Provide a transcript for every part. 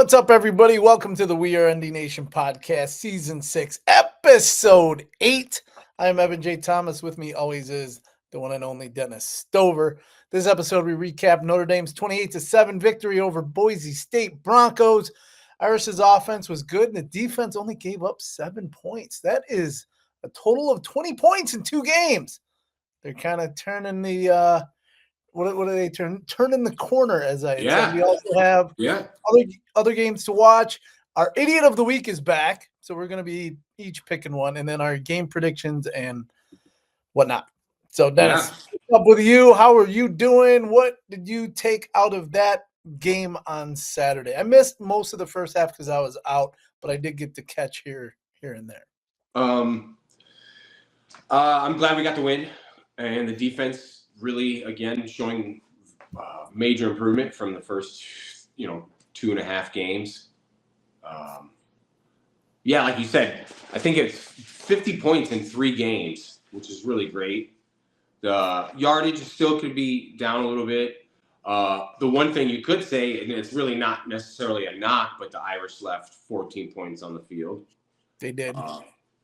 What's up, everybody? Welcome to the We Are ND Nation podcast, season 6, episode 8. I am Evan J. Thomas. With me always is the one and only Dennis Stover. This episode, we recap Notre Dame's 28-7 victory over Boise State Broncos. Irish's offense was good, and the defense only gave up 7 points. That is a total of 20 points in 2 games. They're kind of turning the what do they turning the corner, as I said. We also have other games to watch. Our idiot of the week is back, so we're going to be each picking one, and then our game predictions and whatnot. So, Dennis, what's up with you? How are you doing? What did you take out of that game on Saturday? I missed most of the first half because I was out, but I did get to catch here and there. I'm glad we got the win, and the defense really, again, showing major improvement from the first, 2.5 games. Like you said, I think it's 50 points in 3 games, which is really great. The yardage still could be down a little bit. The one thing you could say, and it's really not necessarily a knock, but the Irish left 14 points on the field. They did.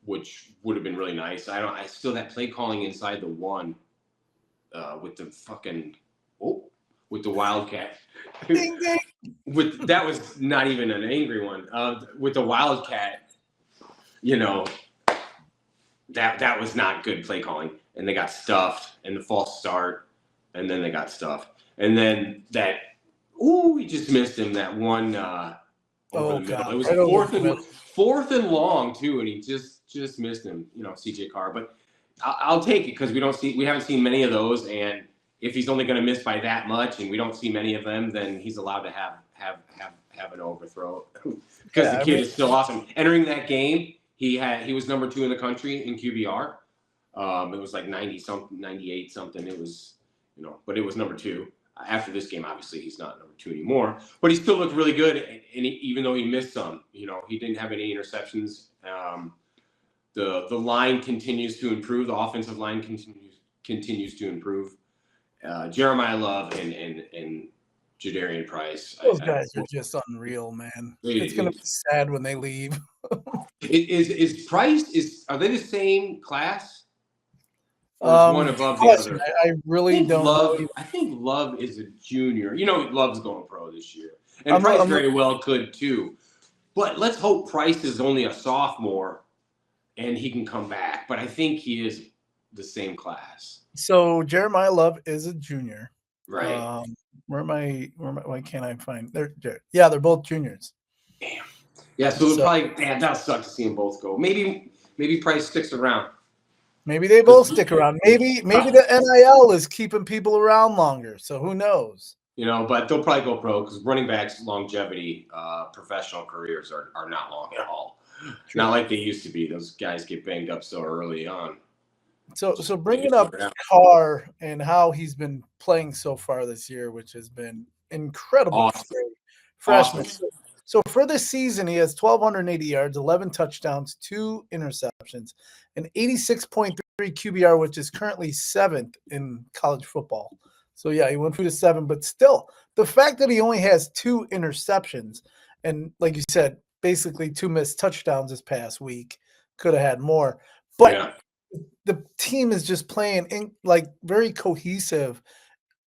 Which would have been really nice. I still that play calling inside the one with the with the Wildcat. Ding, ding. That was not even an angry one. With the Wildcat, that was not good play calling, and they got stuffed, and the false start, and then they got stuffed, and then we just missed him that one. Over the middle. It was fourth and long too, and he just missed him. CJ Carr, but I'll take it because we haven't seen many of those, and if he's only going to miss by that much, and we don't see many of them, then he's allowed to have an overthrow because the kid is still awesome. Entering that game, he was number 2 in the country in QBR. It was like 90 something, 98 something. It was but it was number 2. After this game, obviously, he's not number 2 anymore, but he still looked really good. And even though he missed some, he didn't have any interceptions. The line continues to improve. The offensive line continues to improve. Jeremiah Love and Jadarian Price. Those guys are just unreal, man. It's going to be sad when they leave. Is Price, are they the same class? One above the other. I really don't know. I think Love is a junior. Love's going pro this year. And Price very well could too. But let's hope Price is only a sophomore and he can come back. But I think he is the same class. So Jeremiah Love is a junior. Right. Why can't I find they're both juniors. Damn. Yeah, so that'll suck to see them both go. Maybe Price sticks around. Maybe they both stick around. Maybe the NIL is keeping people around longer. So who knows? But they'll probably go pro because running backs' longevity, professional careers are not long at all. True. Not like they used to be. Those guys get banged up so early on. So bringing up Carr and how he's been playing so far this year, which has been incredible. Awesome. Freshman. Awesome. So for this season, he has 1,280 yards, 11 touchdowns, 2 interceptions, and 86.3 QBR, which is currently 7th in college football. So, he went through to 7, but still, the fact that he only has 2 interceptions and, like you said, basically 2 missed touchdowns this past week, could have had more. But the team is just playing very cohesive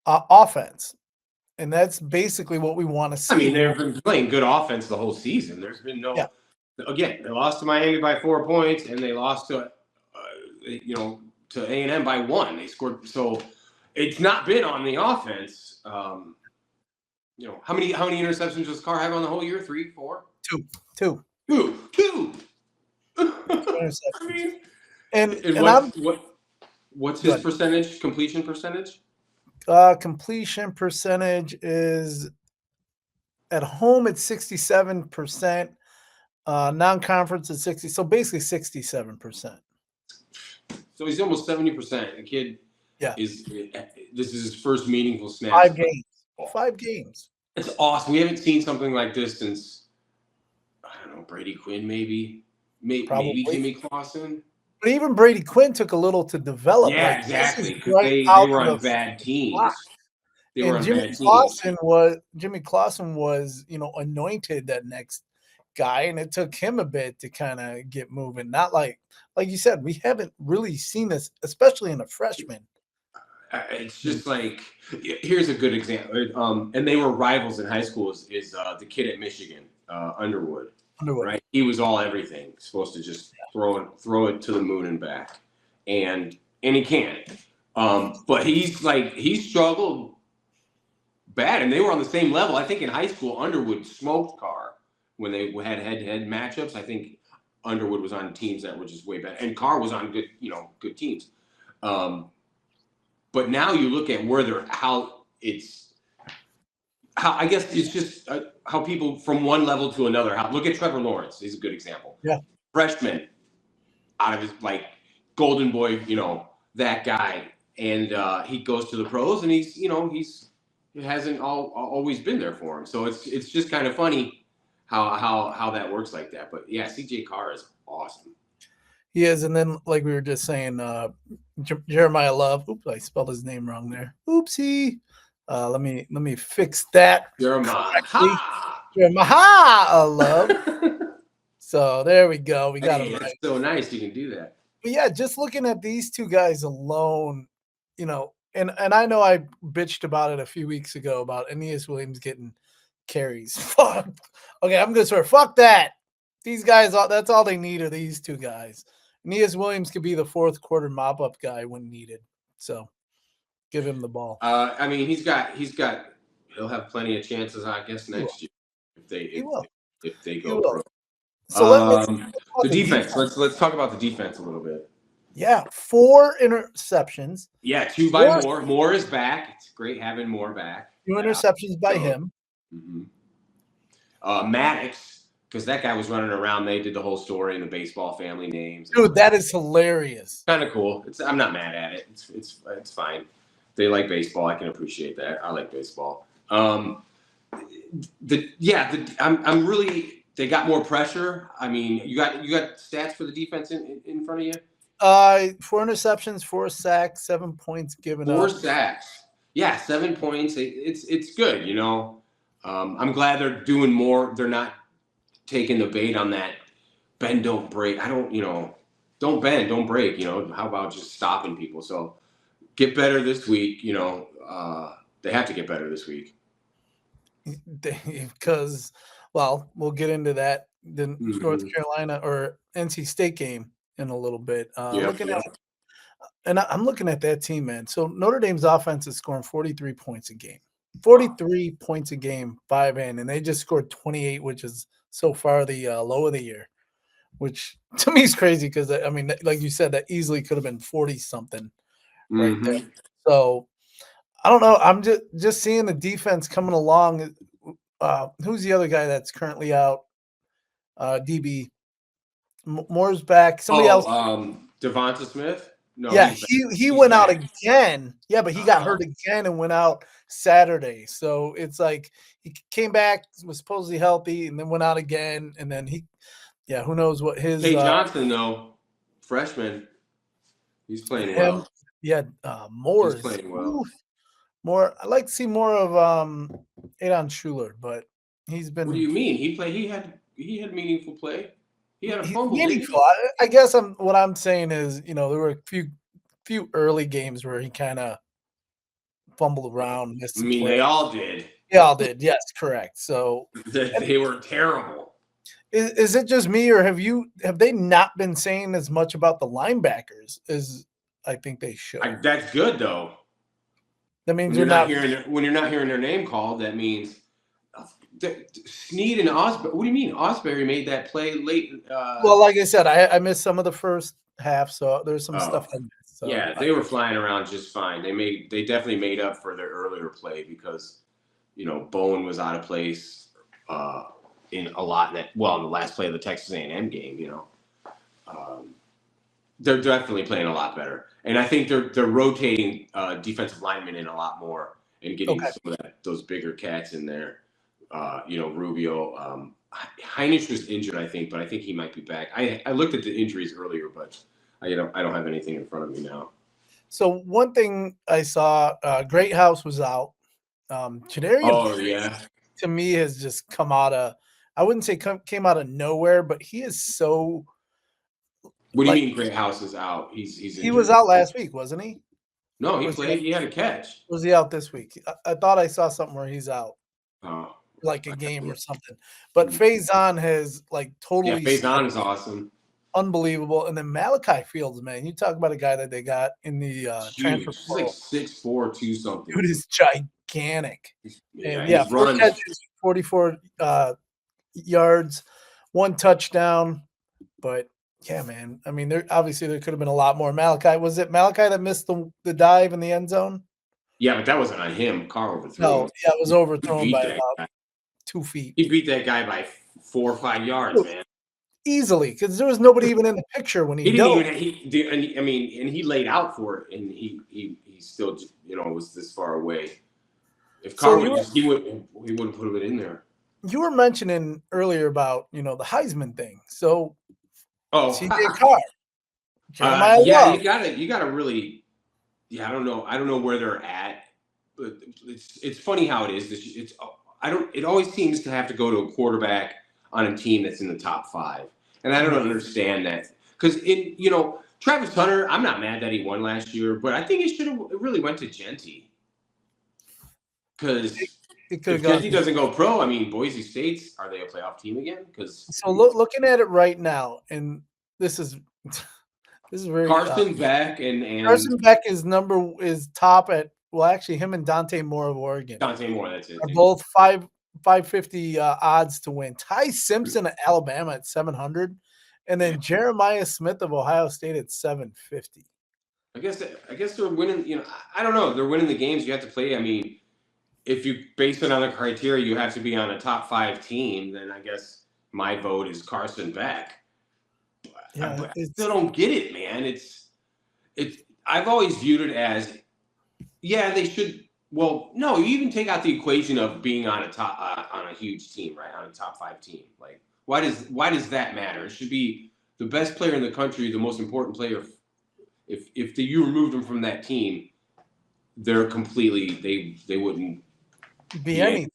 offense. And that's basically what we want to see. I mean, they've been playing good offense the whole season. There's been again, they lost to Miami by 4 points, and they lost to A&M by 1. They scored. So it's not been on the offense. How many interceptions does Carr have on the whole year? 3, 4? 2. 2. I mean, what's his percentage? Completion percentage? Completion percentage is at home at 67%, non-conference at 60. So basically 67%. So he's almost 70%. The kid this is his first meaningful snap. 5 games. It's awesome. We haven't seen something like this since Brady Quinn, maybe Jimmy Clausen. But even Brady Quinn took a little to develop. Yeah, exactly. Because they were on bad teams. They were And on Jimmy bad teams. Clausen was, anointed that next guy, and it took him a bit to kind of get moving. Not like you said, we haven't really seen this, especially in a freshman. It's just like, here's a good example. And they were rivals in high school. Is the kid at Michigan, Underwood, Underwood. right? He was all everything. Supposed to just throw it to the moon and back, and he can't. But he struggled bad, and they were on the same level. I think in high school, Underwood smoked Carr when they had head-to-head matchups. I think Underwood was on teams that were just way better, and Carr was on good teams. But now you look at how I guess it's just how people from one level to another. Look at Trevor Lawrence. He's a good example. Yeah. Freshman, out of his golden boy, that guy, and he goes to the pros, and it hasn't always been there for him. So it's just kind of funny how that works like that. But yeah, CJ Carr is awesome. He is, and then like we were just saying, Jeremiah Love. Oops, I spelled his name wrong there. Oopsie. Let me fix that. Jeremiah Love. So there we go. We got him right. That's so nice you can do that. But yeah, just looking at these two guys alone, and I know I bitched about it a few weeks ago about Aeneas Williams getting carries. Fuck. Okay, I'm gonna swear. Fuck that. These guys, that's all they need are these two guys. Aeneas Williams could be the fourth quarter mop up guy when needed. So give him the ball. I mean, he'll have plenty of chances, I guess, next year if they go pro. So let's the defense. Let's talk about the defense a little bit. Yeah, 4 interceptions. Yeah, 2 by Moore. Moore is back. It's great having Moore back. 2 interceptions by him. Mm-hmm. Maddox, because that guy was running around. They did the whole story in the baseball family names. Dude, that is hilarious. Kind of cool. I'm not mad at it. It's fine. They like baseball. I can appreciate that. I like baseball. I'm really. They got more pressure. I mean, you got stats for the defense in front of you. 4 interceptions, 4 sacks, 7 points given up. 4 sacks. Yeah, 7 points. It's good. I'm glad they're doing more. They're not taking the bait on that bend, don't break. Don't bend, don't break. How about just stopping people? So get better this week. They have to get better this week. Because, well, we'll get into that. The North Carolina or NC State game in a little bit. I'm looking at that team, man. So Notre Dame's offense is scoring 43 points a game. 43 points a game, 5 in, and they just scored 28, which is so far the low of the year, which to me is crazy because, I mean, like you said, that easily could have been 40-something right there. So I don't know. I'm just seeing the defense coming along. Who's the other guy that's currently out? DB. Moore's back. Somebody else. Devonta Smith? No. Yeah, he went out again. Yeah, but he got hurt again and went out Saturday. So it's like he came back, was supposedly healthy, and then went out again. And then who knows what his. Hey, Johnson, though, freshman, he's playing well. Yeah, Moore's he's playing well. More. I'd like to see more of Adon Schuler, but he's been. What do you mean? He had meaningful play. He had a fumble. Meaningful. I guess what I'm saying is, there were a few early games where he kind of fumbled around. They all did. They all did. Yes, correct. So they were terrible. Is it just me, or have they not been saying as much about the linebackers as I think they should? That's good though. That means when you're not hearing their name called. That means Snead and Osbury. What do you mean? Osbury made that play late. Well, like I said, I missed some of the first half, so there's some stuff I missed. So yeah, they were flying around just fine. They definitely made up for their earlier play because Bowen was out of place in a lot in the last play of the Texas A&M game. They're definitely playing a lot better, and I think they're rotating defensive linemen in a lot more and getting some of those bigger cats in there. Rubio. Heinrich was injured, I think, but I think he might be back. I looked at the injuries earlier, but I don't have anything in front of me now. So one thing I saw, Greathouse was out. Jadarian Oh yeah. to me has just come out of, I wouldn't say came out of nowhere, but he is so What do you like mean Great House is out? He's he was injured. out last week, wasn't he? No, he Was he, played. He had a catch. was he out this week? I thought I saw something where he's out, Oh, like a I game or can't- something. But Faison has like yeah, totally Faison is awesome. unbelievable. And then Malachi Fields, man, you talk about a guy that they got in the He's transfer huge. He's like portal. 6'4", 2 something. Dude is gigantic. Yeah, And he yeah, 4 runs. catches, 44 yards, 1 touchdown. But yeah, man. I mean, there could have been a lot more. Malachi, was it Malachi that missed the dive in the end zone? Yeah, but that wasn't on him. Carr overthrew No, him. yeah, it was He overthrown beat by that about guy. 2 feet. He beat that guy by 4 or 5 yards, man. Easily, because there was nobody even in the picture when he He didn't dove. even. And he laid out for it, and he still was this far away. If So Carr would just he wouldn't put it in there. you were mentioning earlier about the Heisman thing. So CJ Oh, Carr, Jeremiah yeah, Love. you gotta really. Yeah, I don't know where they're at, but it's funny how it is. It always seems to have to go to a quarterback on a team that's in the top 5, and I don't understand that because Travis Hunter, I'm not mad that he won last year, but I think it really went to Genty because It could have if gone. Genty doesn't go pro, I mean Boise State's, are they a playoff team again? Because So looking at it right now, and this is very Carson Beck and Carson Beck is top at, well, actually him and Dante Moore of Oregon Dante Moore, that's it. are both 550 odds to win. Ty Simpson at Alabama at 700, and then Jeremiah Smith of Ohio State at 750. I guess they're winning. I don't know. They're winning the games you have to play. I mean, if you base it on the criteria, you have to be on a top 5 team. Then I guess my vote is Carson Beck. Yeah, I still don't get it, man. It's. I've always viewed it as, yeah, they should. Well, no, you even take out the equation of being on a huge team, right? On a top 5 team. Like, why does that matter? It should be the best player in the country, the most important player. If you removed them from that team, they're completely they wouldn't be anything.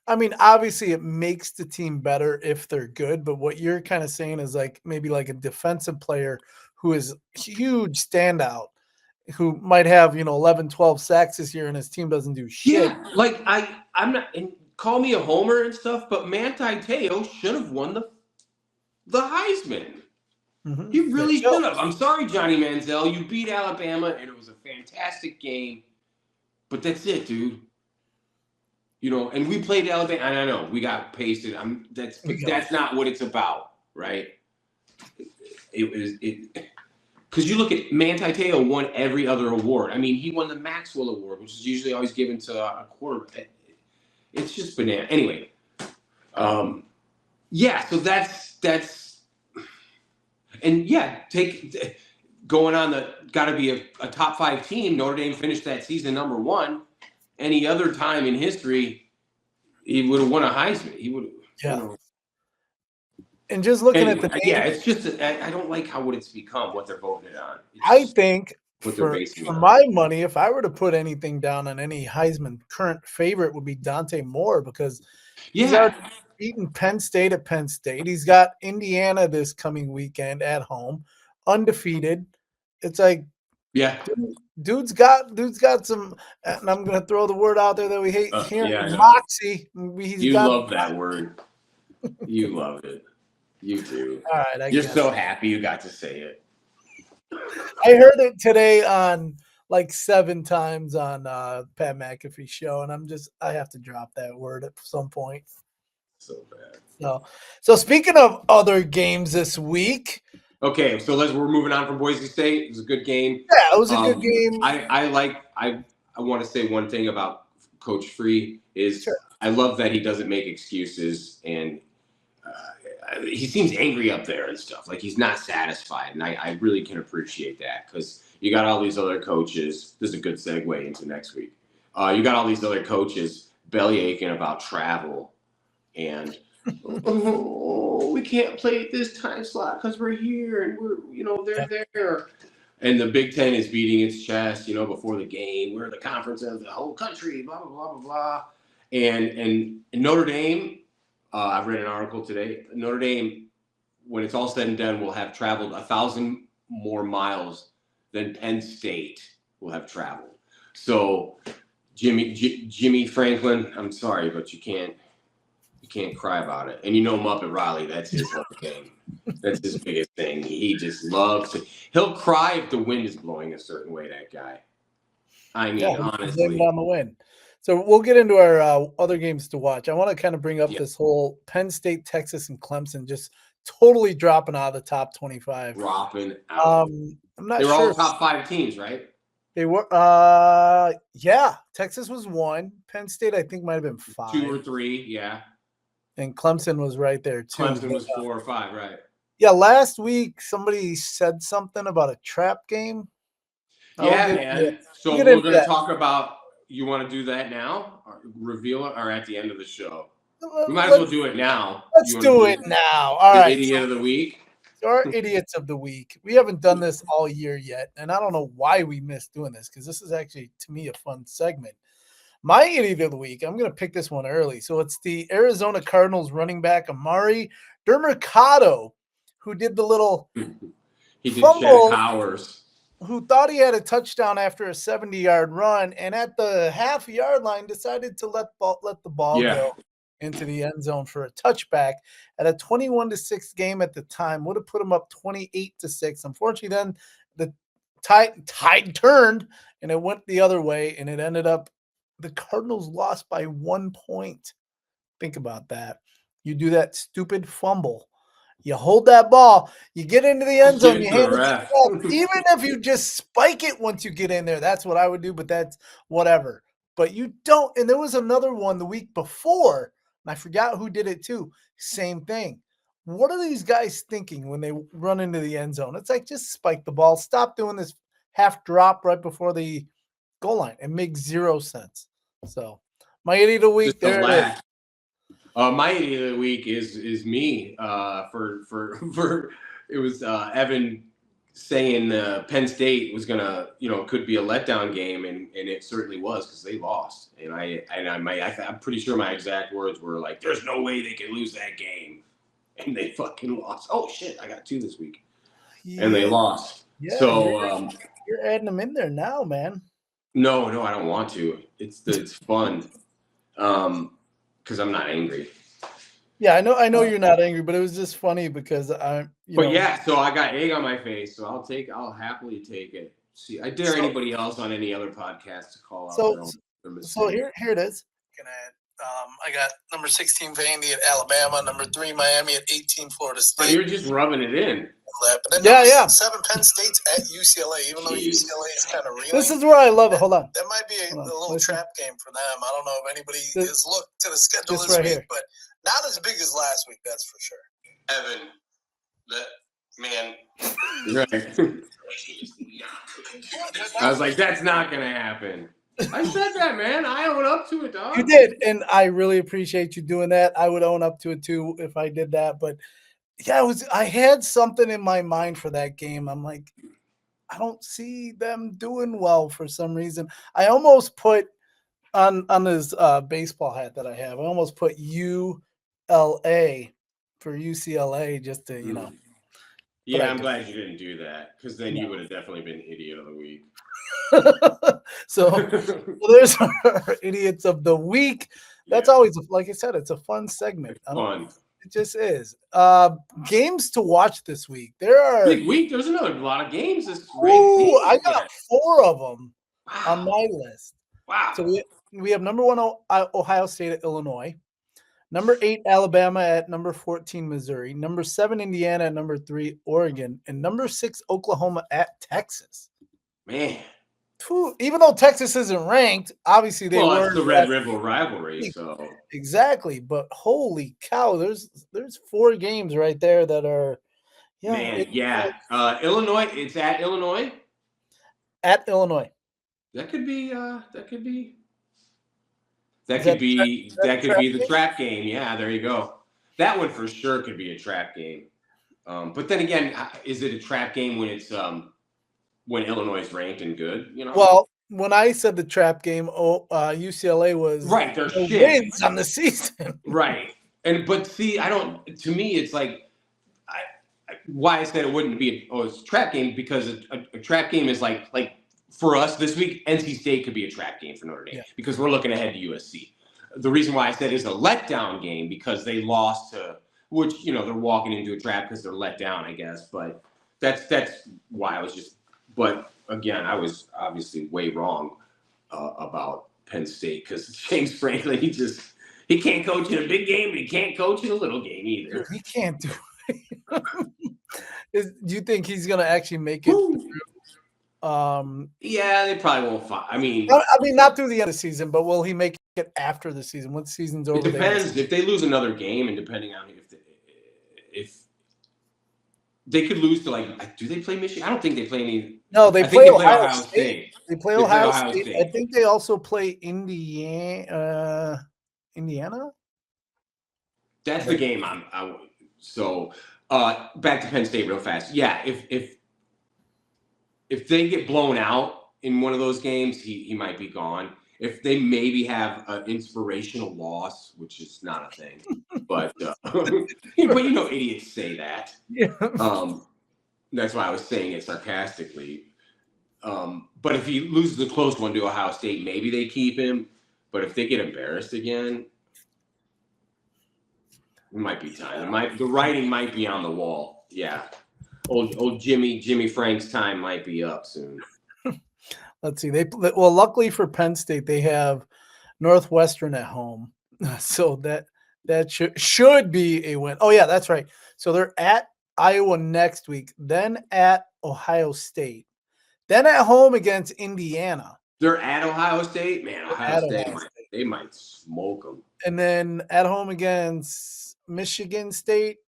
I mean, obviously, it makes the team better if they're good. But what you're kind of saying is like maybe like a defensive player who is huge standout, who might have 11, 12 sacks this year, and his team doesn't do shit. Yeah, like I'm not, and call me a homer and stuff, but Manti Te'o should have won the Heisman. Mm-hmm. He really should have. I'm sorry, Johnny Manziel. You beat Alabama, and it was a fantastic game. But that's it, dude. And we played Alabama, and I know we got pasted. That's not what it's about, right? Because you look at Manti Te'o won every other award. I mean, he won the Maxwell Award, which is usually always given to a quarterback. It's just banana. Anyway, yeah. So that's, and yeah, going on got to be a top 5 team. Notre Dame finished that season number 1. Any other time in history, he would have won a Heisman. He would have. Yeah. And just looking at the names, it's just I don't like what it's become, what they're voting it on. I think for my money, if I were to put anything down on any Heisman, current favorite would be Dante Moore, because he's already beaten Penn State at Penn State. He's got Indiana this coming weekend at home, undefeated. It's like, yeah, dude's got some, and I'm gonna throw the word out there that we hate hearing, moxie. Love that word. You love it. You do. All right, you're so happy you got to say it. I heard it today on like 7 times on Pat McAfee's show, and I have to drop that word at some point. So bad. So speaking of other games this week. Okay, so we're moving on from Boise State. It was a good game. Yeah, it was a good game. I want to say one thing about Coach Free is I love that he doesn't make excuses, and he seems angry up there and stuff. Like he's not satisfied, and I really can appreciate that, because you got all these other coaches. This is a good segue into next week. You got all these other coaches belly aching about travel, and we can't play at this time slot because we're here, and they're there. And the Big Ten is beating its chest, before the game. We're the conference of the whole country, blah, blah, blah, blah, blah. And Notre Dame, I've read an article today, Notre Dame, when it's all said and done, will have traveled 1,000 more miles than Penn State will have traveled. So Jimmy Franklin, I'm sorry, but you can't cry about it. And Muppet Riley, that's his whole thing. That's his biggest thing. He just loves to. He'll cry if the wind is blowing a certain way, that guy. I mean, honestly. On the wind. So we'll get into our other games to watch. I want to kind of bring up this whole Penn State, Texas, and Clemson just totally dropping out of the top 25. Dropping out. I'm not sure. They were all top 5 teams, right? They were, yeah. Texas was 1. Penn State, I think, might have been 5. 2 or 3, yeah. And Clemson was right there, too. Clemson was 4 or 5, right. Yeah, last week somebody said something about a trap game. Yeah, man. So we're going to talk about, you want to do that now? Or reveal it, or at the end of the show? We might as well do it now. Let's do it now. All right. Idiot of the week. Our idiots of the week. We haven't done this all year yet, and I don't know why we missed doing this because this is actually, to me, a fun segment. My idiot of the week, I'm going to pick this one early. So it's the Arizona Cardinals running back Amari Dermercado, who did the little he did fumble, Jack Powers, who thought he had a touchdown after a 70-yard run, and at the half-yard line decided to let the ball go into the end zone for a touchback at a 21-6 game at the time. Would have put him up 28-6. Unfortunately, then the tide turned and it went the other way, and it ended up the Cardinals lost by 1 point. Think about that. You do that stupid fumble. You hold that ball, you get into the end zone, you hand it even if you just spike it once you get in there. That's what I would do, but that's whatever. But you don't. And there was another one the week before, and I forgot who did it too. Same thing. What are these guys thinking when they run into the end zone? It's like, just spike the ball. Stop doing this half drop right before the goal line. It makes 0 sense. So my idiot of the week, there it is. My idiot of the week is me. For it was Evan saying Penn State was gonna, could be a letdown game, and it certainly was, because they lost. And I'm pretty sure my exact words were like, "There's no way they can lose that game," and they fucking lost. Oh shit! I got 2 this week, and they lost. Yeah, so you're adding them in there now, man. No, I don't want to. It's fun. Because I'm not angry. Yeah, I know you're not angry, but it was just funny because so I got egg on my face, so I'll happily take it. See, I dare anybody else on any other podcast to call out. So here it is. I got number 16 Vandy at Alabama, number 3 Miami at 18 Florida State. But you're just rubbing it in. But then 7 Penn State's at UCLA, even though UCLA is kind of reeling. This is where I love it. Hold on. That might be a little trap game for them. I don't know if anybody has looked to the schedule this week, but not as big as last week, that's for sure. Evan, that man. Right. I was like, that's not going to happen. I said that, man. I own up to it, dog. You did, and I really appreciate you doing that. I would own up to it too if I did that. But yeah, I had something in my mind for that game. I'm like, I don't see them doing well for some reason. I almost put on this baseball hat that I have. I almost put ULA for UCLA just to Yeah, I'm glad you didn't do that, because then you would have definitely been idiot of the week. So there's our idiots of the week. That's always, like I said, it's a fun segment. Fun. It just is. Games to watch this week. There are big week. There's another lot of games this week. I got 4 of them on my list. Wow. So we have number 1 Ohio State at Illinois, number 8 Alabama at number 14 Missouri, number 7 Indiana at number 3 Oregon, and number 6 Oklahoma at Texas. Man. Even though Texas isn't ranked, obviously they were. It's the Red River rivalry, so exactly. But holy cow, there's 4 games right there that are. Illinois. It's at Illinois. At Illinois. That could be the trap game. Yeah, there you go. That one for sure could be a trap game. But then again, is it a trap game when it's when Illinois is ranked and good, you know. Well, when I said the trap game, UCLA was Right, they're no shit. wins on the season. Right, but see, I don't. To me, it's like why I said it wouldn't be it's a trap game because a trap game is like for us this week, NC State could be a trap game for Notre Dame because we're looking ahead to USC. The reason why I said it's a letdown game because they lost to which they're walking into a trap because they're let down, I guess. But that's why I was just. But again, I was obviously way wrong about Penn State because James Franklin he can't coach in a big game and he can't coach in a little game either. Dude, he can't do it. Do you think he's going to actually make it through? Yeah, they probably won't find. I mean, not through the end of the season, but will he make it after the season? Once the season's over, it depends. If they lose another game, and depending on if they could lose to do they play Michigan? I don't think they play any. No, they play Ohio State. They play Ohio State. I think they also play Indiana. That's the game So back to Penn State real fast. Yeah, if they get blown out in one of those games, he might be gone. If they maybe have an inspirational loss, which is not a thing, but idiots say that. Yeah. That's why I was saying it sarcastically. But if he loses a close one to Ohio State, maybe they keep him. But if they get embarrassed again, it might be time. The writing might be on the wall. Yeah. Old Jimmy Frank's time might be up soon. Let's see. Luckily for Penn State, they have Northwestern at home, so that should be a win. Oh yeah, that's right. So they're at Iowa next week, then at Ohio State, then at home against Indiana. They're at Ohio State, man. Ohio State. They might smoke them. And then at home against Michigan State.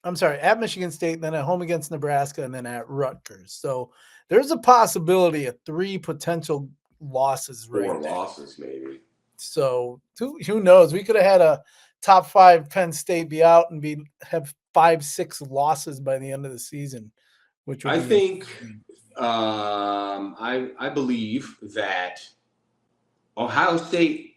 I'm sorry, at Michigan State, then at home against Nebraska, and then at Rutgers. So there's a possibility of 3 potential losses. 4 losses, maybe. So who knows? We could have had a top 5 Penn State be out and have 5-6 losses by the end of the season, which would I think. I believe that Ohio State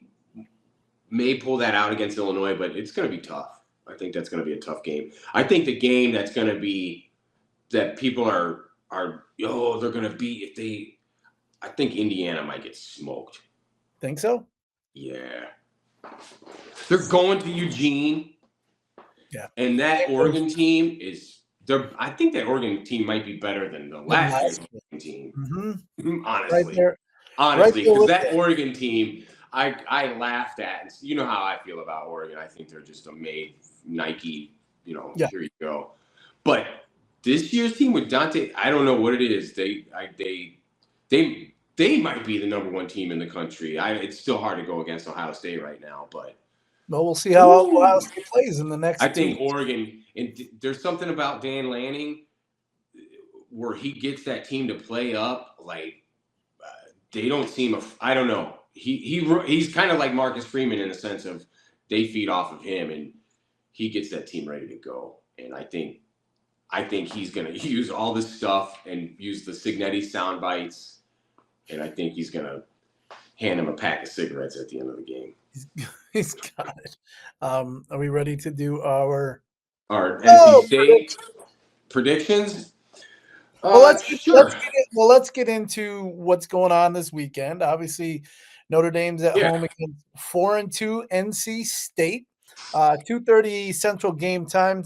may pull that out against Illinois, but it's going to be tough. I think that's going to be a tough game. I think the game that's going to be that people are they're going to beat I think Indiana might get smoked. Think so? Yeah. They're going to Eugene. Yeah. And that Oregon team I think that Oregon team might be better than the last year's Oregon team. Mm-hmm. Honestly, because that Oregon team, I laughed at. And you know how I feel about Oregon. I think they're just a made Nike. Here you go. But this year's team with Dante, I don't know what it is. They might be the number 1 team in the country. It's still hard to go against Ohio State right now, but. Well, we'll see how Ohio State plays in the next. I think Oregon, and there's something about Dan Lanning where he gets that team to play up. They don't seem. I don't know. He's kind of like Marcus Freeman in the sense of they feed off of him, and he gets that team ready to go. And I think he's going to use all this stuff and use the Signetti sound bites, and I think he's going to hand him a pack of cigarettes at the end of the game. He's got it. Are we ready to do our NC State predictions? Let's get into what's going on this weekend. Obviously, Notre Dame's at home against 4-2 NC State. 2:30 Central game time.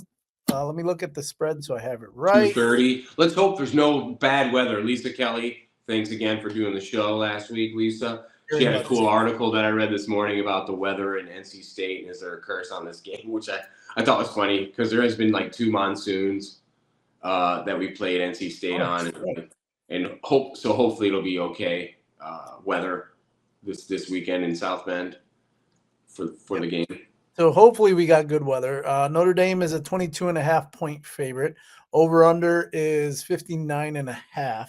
Let me look at the spread so I have it right. 2:30. Let's hope there's no bad weather. Lisa Kelly, thanks again for doing the show last week, Lisa. She had a cool article that I read this morning about the weather in NC State and is there a curse on this game, which I thought was funny because there has been 2 monsoons that we played NC State on, and hopefully it'll be okay weather this weekend in South Bend for the game. So hopefully we got good weather. Notre Dame is a 22.5 point favorite. Over under is 59.5.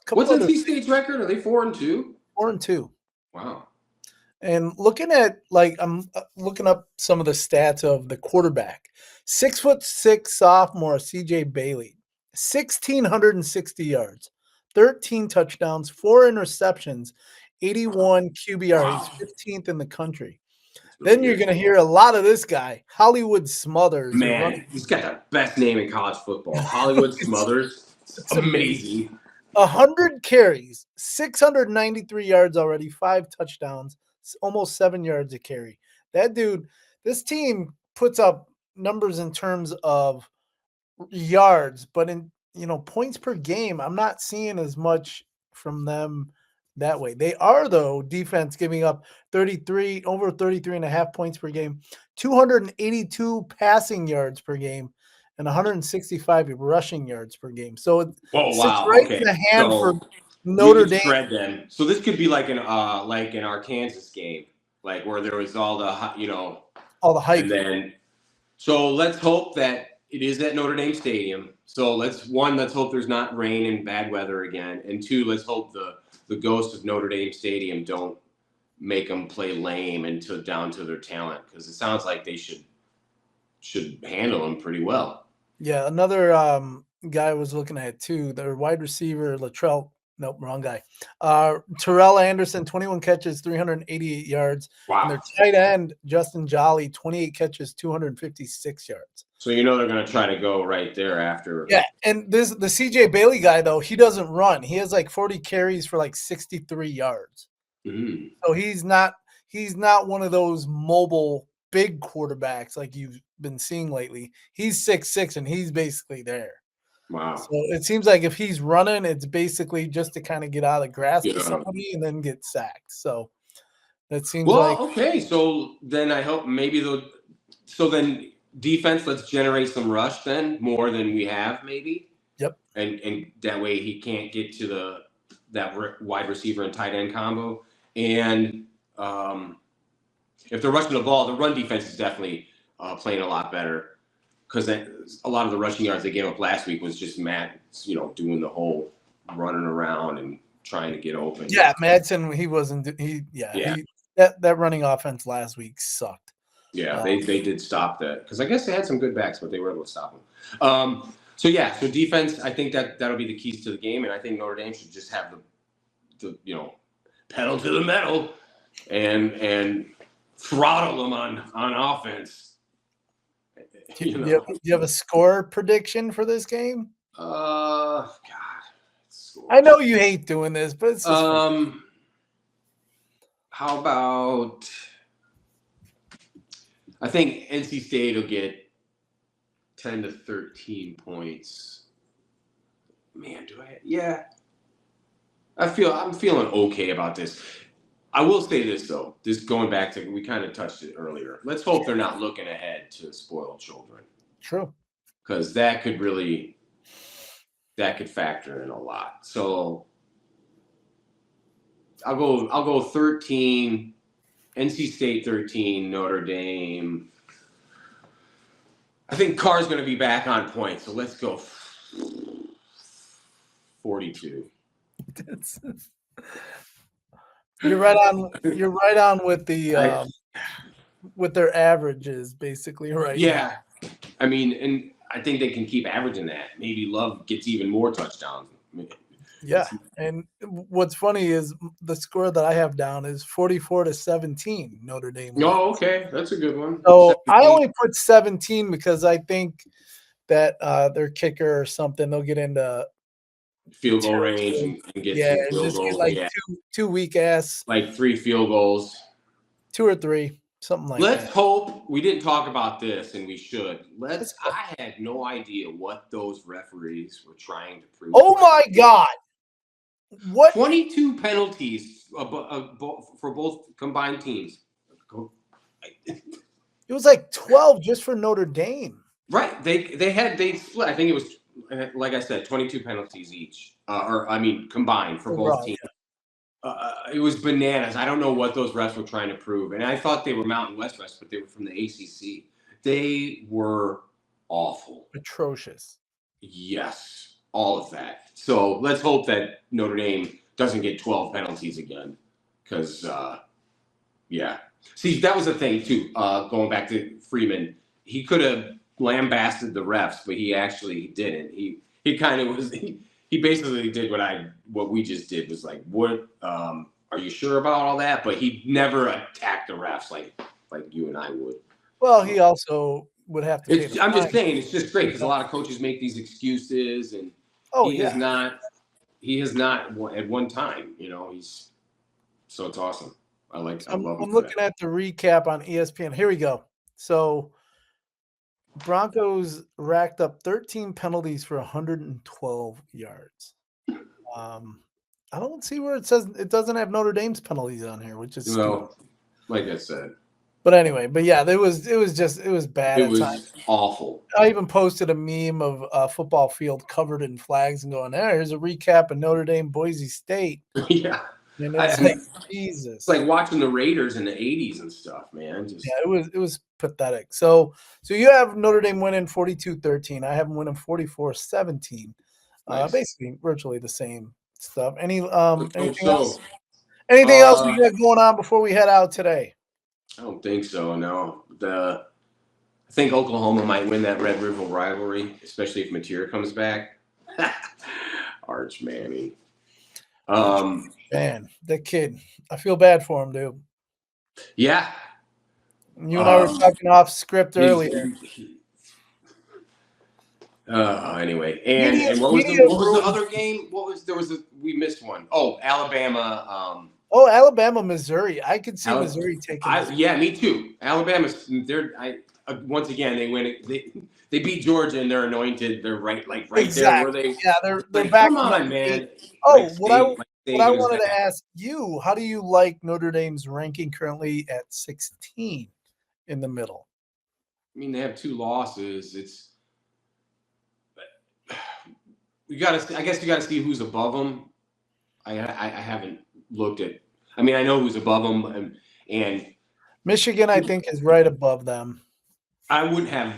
What's NC State's record? Are they 4-2? 4-2. Wow. And looking at I'm looking up some of the stats of the quarterback. 6'6" sophomore CJ Bailey, 1,660 yards, 13 touchdowns, 4 interceptions, 81 QBR. He's Wow. 15th in the country. That's really Then you're good. going to hear a lot of this guy, Hollywood Smothers. Man, he's got the best name in college football. Hollywood Smothers. It's amazing. 100 carries, 693 yards already, 5 touchdowns, almost 7 yards a carry. That dude, this team puts up numbers in terms of yards, but in points per game, I'm not seeing as much from them that way. They are, though, defense giving up over 33 and a half points per game, 282 passing yards per game, and 165 rushing yards per game. So it sits Wow. right Okay. in the hand for So Notre we could Dame. spread them. So this could be like in our Kansas game, like where there was all the All the hype. and then so let's hope that it is at Notre Dame Stadium. So let's hope there's not rain and bad weather again, and 2, let's hope the ghosts of Notre Dame Stadium don't make them play lame and down to their talent, because it sounds like they should handle them pretty well. Yeah, another guy I was looking at too. Their wide receiver Latrell. Nope, wrong guy. Terrell Anderson, 21 catches, 388 yards. Wow. And their tight end, Justin Jolly, 28 catches, 256 yards. So they're going to try to go right there after. Yeah, and the CJ Bailey guy, though, he doesn't run. He has like 40 carries for like 63 yards. Mm. So he's not one of those mobile big quarterbacks like you've been seeing lately. He's 6'6", and he's basically there. Wow. So it seems like if he's running, it's basically just to kind of get out of the grasp of somebody and then get sacked. So that seems okay. So then I hope so then defense, let's generate some rush then, more than we have maybe. Yep. And that way he can't get to that wide receiver and tight end combo. And if they're rushing the ball, the run defense is definitely playing a lot better, because a lot of the rushing yards they gave up last week was just Matt, doing the whole running around and trying to get open. Yeah, Madsen, he wasn't. That running offense last week sucked. Yeah, they did stop that, because I guess they had some good backs, but they were able to stop them. So defense, I think that'll be the keys to the game, and I think Notre Dame should just have the pedal to the metal and throttle them on offense. Do you have a score prediction for this game? God. I know you hate doing this, but it's just how about, I think NC State will get 10 to 13 points. Man, I'm feeling okay about this. I will say this, though. This going back to, we kind of touched it earlier. Let's hope they're not looking ahead to spoiled children. True. Because that could factor in a lot. So I'll go 13, NC State 13, Notre Dame. I think Carr's going to be back on point, so let's go 42. You're right on. You're right on with the with their averages, basically, right? Yeah, I mean, and I think they can keep averaging that. Maybe Love gets even more touchdowns. Yeah, and what's funny is the score that I have down is 44-17. Notre Dame wins. Oh, okay, that's a good one. So 17. I only put 17 because I think that their kicker or something, they'll get into field goal range and get some field goals. Like two weak ass, like 3 field goals, 2 or 3, something like Let's that. hope we didn't talk about this, and we should. I had no idea what those referees were trying to prove. Oh my God! What? 22 penalties for both combined teams. It was like 12 just for Notre Dame. Right. They split. I think it was, like I said, 22 penalties each, combined for both teams. It was bananas. I don't know what those refs were trying to prove, and I thought they were Mountain West refs, but they were from the ACC. They were awful, atrocious. Yes, all of that. So let's hope that Notre Dame doesn't get 12 penalties again, because See, that was the thing too. Going back to Freeman, he could have lambasted the refs, but he actually didn't. He he kind of was. He basically did what we just did. Was like, what? Are you sure about all that? But he never attacked the refs like you and I would. Well, he also would have to pay the I'm fine. just saying, it's just great because a lot of coaches make these excuses, and he has not at one time. So it's awesome. I love I'm him looking at the recap on ESPN. Here we go. So Broncos racked up 13 penalties for 112 yards. I don't see where it says it doesn't have Notre Dame's penalties on here, which is stupid. Like I said. But anyway, it was bad. It was awful. I even posted a meme of a football field covered in flags and going, here's a recap of Notre Dame, Boise State. Yeah. And it's like, Jesus. It's like watching the Raiders in the 80s and stuff, man. It was pathetic. So you have Notre Dame winning 42-13. I have them winning 44-17. Nice. Basically virtually the same stuff. Anything so. else? Anything else we got going on before we head out today? I don't think so, no. I think Oklahoma might win that Red River rivalry, especially if Mateer comes back. Arch Manning. Man, that kid. I feel bad for him, dude. Yeah. You and I were talking off script earlier. Anyway, and what was the other game? We missed one. Oh, Alabama. Alabama, Missouri. I could see Missouri taking. Yeah, me too. Alabama's. Once again they win. They beat Georgia and they're anointed. They're right exactly. there where they. Yeah, they're like, back. Come on, man. What I wanted to ask you, how do you like Notre Dame's ranking currently at 16 in the middle? I mean, they have 2 losses. I guess you got to see who's above them. I haven't looked at. I mean, I know who's above them, and Michigan, I think, is right above them. I wouldn't have.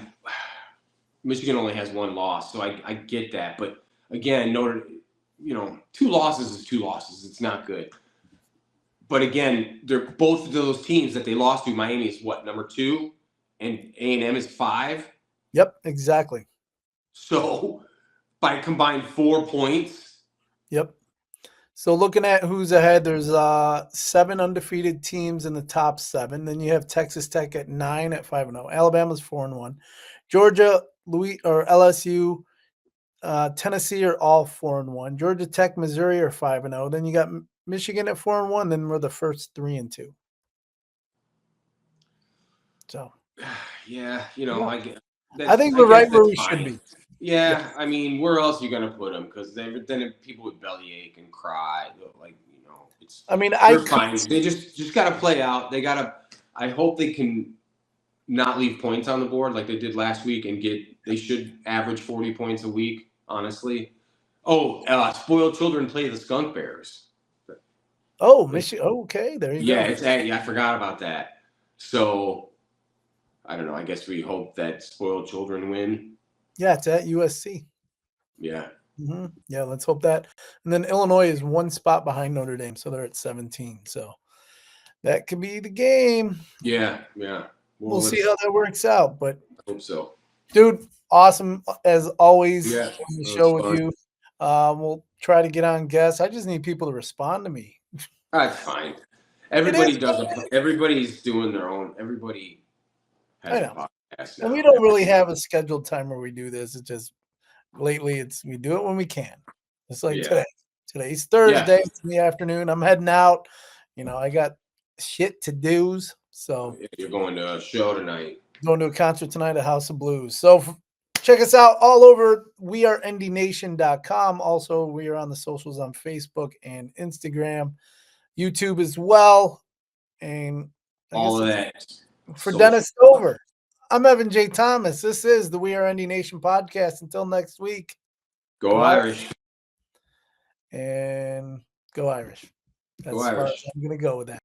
Michigan only has 1 loss, so I get that. But again, Notre, 2 losses is 2 losses. It's not good. But again, they're both of those teams that they lost to. Miami is what, number 2, and A&M is 5. Yep, exactly. So by combined 4 points. Yep. So looking at who's ahead, there's 7 undefeated teams in the top 7. Then you have Texas Tech at 9 at 5-0. Alabama's 4-1. Georgia, LSU, Tennessee are all 4-1. Georgia Tech, Missouri are 5-0. Then you got Michigan at 4-1. Then we're the first 3-2. So, yeah, I think we're right where we should be. Yeah, I mean, where else are you gonna put them? Because then people would bellyache and cry. They're fine. They just gotta play out. They gotta. I hope they can not leave points on the board like they did last week and they should average 40 points a week, honestly. Spoiled children play the Skunk Bears. Oh, Michigan. Okay, there you go. Yeah, I forgot about that. So, I don't know. I guess we hope that spoiled children win. Yeah, it's at USC. Yeah. Mm-hmm. Yeah, let's hope that. And then Illinois is 1 spot behind Notre Dame, so they're at 17. So that could be the game. Yeah. We'll see how that works out. But I hope so. Dude, awesome as always on the show with you. We'll try to get on guests. I just need people to respond to me. That's fine. Everybody does it. Everybody's doing their own. Everybody has a podcast now. And we don't really have a scheduled time where we do this. It's just lately we do it when we can. It's like today. Today's Thursday. It's in the afternoon. I'm heading out. I got shit to do's. So you're going to a show tonight. Going to a concert tonight at House of Blues. So check us out all over wearendynation.com. Also, we are on the socials on Facebook and Instagram, YouTube as well. And all of that. For Dennis Stover, I'm Evan J. Thomas. This is the We Are Indy Nation podcast. Until next week. Go Irish. And go Irish. That's go as far Irish. as I'm going to go with that.